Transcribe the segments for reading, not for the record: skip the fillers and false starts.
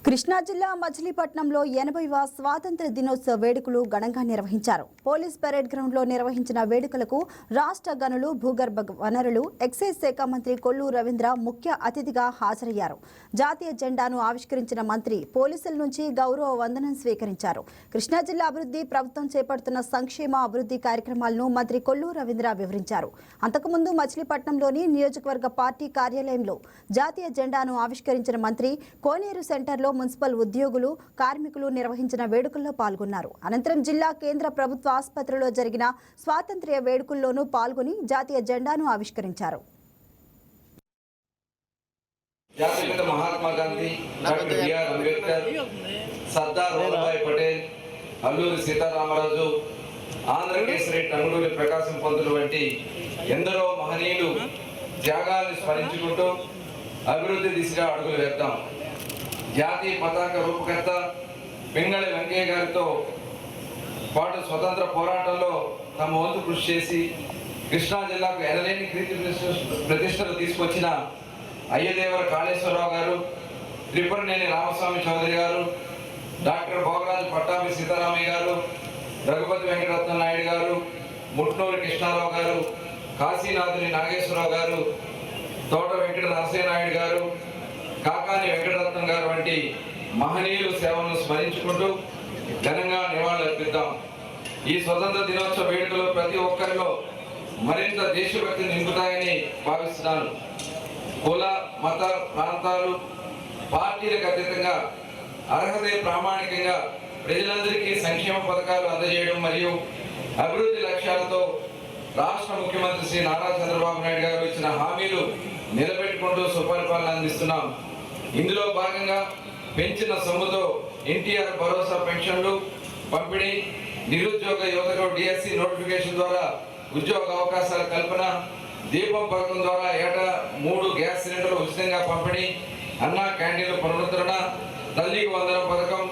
కృష్ణా జిల్లా మచిలీపట్నంలో 80వ స్వాతంత్ర్య దినోత్సవ వేడుకలు ఘనంగా నిర్వహించారు. పోలీస్ పరేడ్ గ్రౌండ్లో నిర్వహించిన వేడుకలకు రాష్ట్ర గనులు, భూగర్భ వనరులు, ఎక్సైజ్ శాఖ మంత్రి కొల్లు రవీంద్ర ముఖ్య అతిథిగా హాజరయ్యారు. జాతీయ జెండాను ఆవిష్కరించిన మంత్రి పోలీసుల నుంచి గౌరవ వందనం స్వీకరించారు. కృష్ణా జిల్లా అభివృద్ధి, ప్రభుత్వం చేపడుతున్న సంక్షేమ అభివృద్ధి కార్యక్రమాలను మంత్రి కొల్లు రవీంద్ర వివరించారు. అంతకుముందు మచిలీపట్నంలోని నియోజకవర్గ పార్టీ కార్యాలయంలో జాతీయ జెండాను ఆవిష్కరించిన మంత్రి కోనేరు సెంటర్లో మున్సిపల్ ఉద్యోగులు, కార్మికులు నిర్వహించిన వేడుకల్లో పాల్గొన్నారు. అనంతరం జిల్లా కేంద్ర ప్రభుత్వ ఆసుపత్రిలో జరిగిన స్వాతంత్ర్య వేడుకల్లోనూ పాల్గొని జాతీయ జెండాను ఆవిష్కరించారు. జాతిపిత మహాత్మా గాంధీ, డాక్టర్ బిఆర్ అంబేద్కర్, సర్దార్ వల్లభాయ్ పటేల్, అల్లూరి సీతారామరాజు, ఆంధ్రకేసరి టంగుటూరి ప్రకాశం పంతులు వంటి ఎందరో మహనీయులు త్యాగాలను స్మరించుకుంటూ అభివృద్ధి దిశగా అడుగులు వేద్దాం. జాతీయ పతాక రూపకర్త పింగళి వెంకయ్య గారితో పాటు స్వతంత్ర పోరాటంలో తమ వంతు కృషి చేసి కృష్ణా జిల్లాకు ఎనలేని కీర్తి ప్రతిష్టలు తీసుకొచ్చిన అయ్యదేవర కాళేశ్వరరావు గారు, త్రిపురనేని రామస్వామి చౌదరి గారు, డాక్టర్ భోగరాజు పట్టాభి సీతారామయ్య గారు, రఘుపతి వెంకటరత్న నాయుడు గారు, ముట్నూరి కృష్ణారావు గారు, కాశీనాథుని నాగేశ్వరరావు గారు, తోట వెంకట నరసింహ నాయుడు గారు, కాకాని వెంకటరత్నం గారు వంటి మహనీయుల సేవలను స్మరించుకుంటూ ఘనంగా నివాళులర్పిద్దాం. ఈ స్వతంత్ర దినోత్సవ వేడుకలో ప్రతి ఒక్కరిలో మరింత దేశభక్తి నింపుతాయని భావిస్తున్నాను. కుల, మత, ప్రాంతాలు, పార్టీలకు అతీతంగా అర్హతే ప్రామాణికంగా ప్రజలందరికీ సంక్షేమ పథకాలు అందజేయడం మరియు అభివృద్ధి లక్ష్యాలతో రాష్ట్ర ముఖ్యమంత్రి శ్రీ నారా చంద్రబాబు నాయుడు గారు ఇచ్చిన హామీలు నిలబెట్టుకుంటూ సుపరిపాలన అందిస్తున్నాం. ఇందులో భాగంగా పెంచిన సొమ్ముతో ఎన్టీఆర్ భరోసా పెన్షన్లు పంపిణీ, నిరుద్యోగ యువతకు డిఎస్సి నోటిఫికేషన్ ద్వారా ఉద్యోగ అవకాశాల కల్పన, దీపం పథకం ద్వారా ఏటా 3 గ్యాస్ సిలిండర్లు ఉచితంగా పంపిణీ, అన్నా క్యాంటీన్ల పునరుద్ధరణ, తల్లికి వందనం పథకం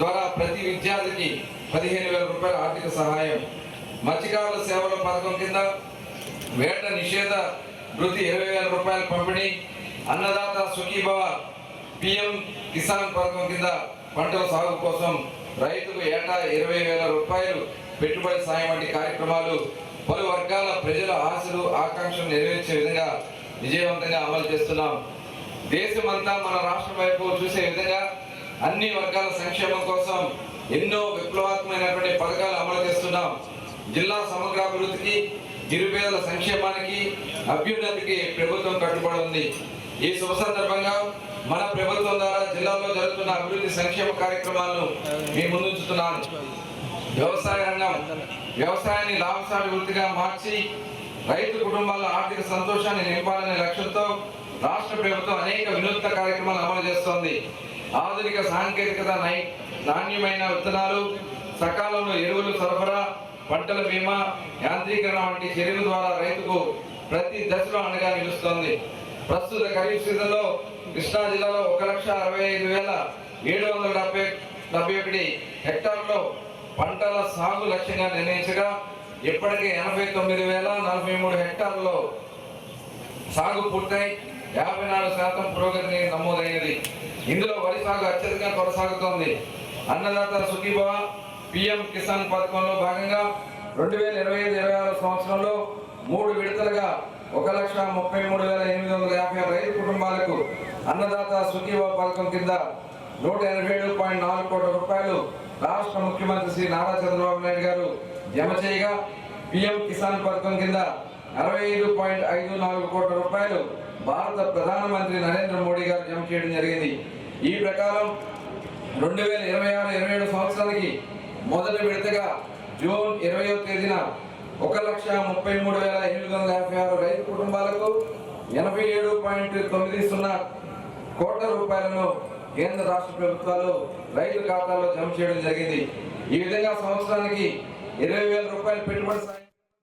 ద్వారా ప్రతి విద్యార్థికి 15,000 రూపాయల ఆర్థిక సహాయం, మత్స్యకారుల సేవల పథకం కింద వేట నిషేధ వృత్తి 20,000 రూపాయల పంపిణీ, అన్నదాత సుఖీభవ పిఎం కిసాన్ పథకం కింద పంటల సాగు కోసం రైతుకు ఏటా 20,000 రూపాయలు పెట్టుబడి సాయం వంటి కార్యక్రమాలు పలు వర్గాల ప్రజల ఆశలు, ఆకాంక్షలు నెరవేర్చే విధంగా విజయవంతంగా అమలు చేస్తున్నాం. దేశమంతా మన రాష్ట్రం వైపు చూసే విధంగా అన్ని వర్గాల సంక్షేమం కోసం ఎన్నో విప్లవాత్మకమైనటువంటి పథకాలు అమలు చేస్తున్నాం. జిల్లా సమగ్రాభివృద్ధికి, నిరుపేదల సంక్షేమానికి, అభ్యున్నతికి ప్రభుత్వం కట్టుబడి ఉంది. ఈ శుభ సందర్భంగా మన ప్రభుత్వం ద్వారా జిల్లాలో జరుగుతున్న అభివృద్ధి సంక్షేమ కార్యక్రమాలను మీ ముందుంచుతున్నాను. వ్యవసాయ రంగం, వ్యవసాయాన్ని లాభసాటి వృత్తిగా మార్చి రైతు కుటుంబాల ఆర్థిక సంతోషాన్ని నింపాలనే లక్ష్యంతో రాష్ట్ర ప్రభుత్వం అనేక వినూత్న కార్యక్రమాలు అమలు చేస్తోంది. ఆధునిక సాంకేతికత, నాణ్యమైన విత్తనాలు, సకాలంలో ఎరువులు సరఫరా, పంటల బీమా, యాంత్రీకరణ వంటి చర్యల ద్వారా రైతుకు ప్రతి దశలో అండగా నిలుస్తోంది. ప్రస్తుత ఖరీఫ్ సీజన్లో కృష్ణా జిల్లాలో 1,65,771 హెక్టార్లో పంటల సాగు లక్ష్యంగా నిర్ణయించగా ఇప్పటికే 89,043 హెక్టార్లలో సాగు పూర్తయి 54% పురోగతిని నమోదైనది. ఇందులో వరి సాగు అత్యధికంగా కొనసాగుతోంది. అన్నదాత సుఖీభవ పిఎం కిసాన్ పథకంలో భాగంగా 2025-26 సంవత్సరంలో 3 విడతలుగా 1,33,850 రైతు కుటుంబాలకు అన్నదాత సుఖీభవ పథకం కింద 187.4 కోట్ల రూపాయలు రాష్ట్ర ముఖ్యమంత్రి శ్రీ నారా చంద్రబాబు నాయుడు గారు జమ చేయగా, పిఎం కిసాన్ పథకం కింద 65.54 కోట్ల రూపాయలు భారత ప్రధానమంత్రి నరేంద్ర మోడీ గారు జమ చేయడం జరిగింది. ఈ ప్రకారం 2026-27 సంవత్సరానికి మొదటి విడతగా జూన్ 20వ తేదీన 1,33,856 రైతు కుటుంబాలకు 87.90 కోట్ల రూపాయలను కేంద్ర రాష్ట్ర ప్రభుత్వాలు రైతు ఖాతాల్లో జమ చేయడం జరిగింది. ఈ విధంగా సంవత్సరానికి 20,000 రూపాయలు పెట్టుబడి